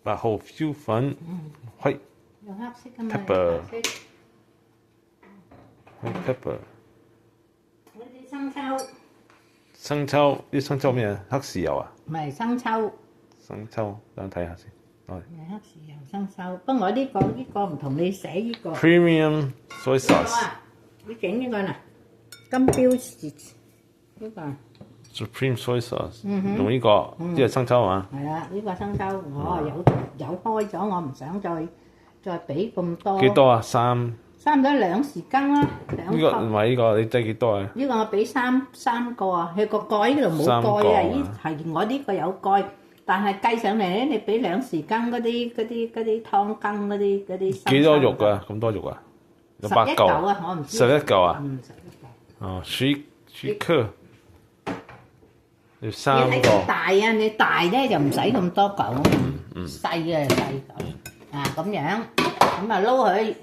8號椒粉，white 有黑色㗎嘛 pepper 黑色 white pepper。嗰啲生抽，生抽啲生抽咩啊？黑豉油啊？唔係生抽，生抽，等我睇下先。係黑豉油生抽。不過我呢個唔同你寫呢個。Premium soy 呢個 sauce。啊，你整呢個嗱，金標士呢個。Supreme soy sauce。用呢個，即係生抽啊？係啊，呢個生抽我有開咗，我唔想再俾咁多。幾多啊？3。差唔多2匙羹啦，呢個唔係呢個，你擠幾多啊？呢個我俾三個啊，佢個蓋呢度冇蓋啊，呢係我呢個有蓋，但係計上嚟咧，你俾2匙羹嗰啲湯羹嗰啲。幾多肉啊？咁多肉啊？有8嚿啊，我唔知。11嚿啊？嗯，11嚿。哦，10克。要3個。你睇大啊！你大咧就唔使咁多嚿，細嘅細嚿啊咁樣，咁啊撈佢。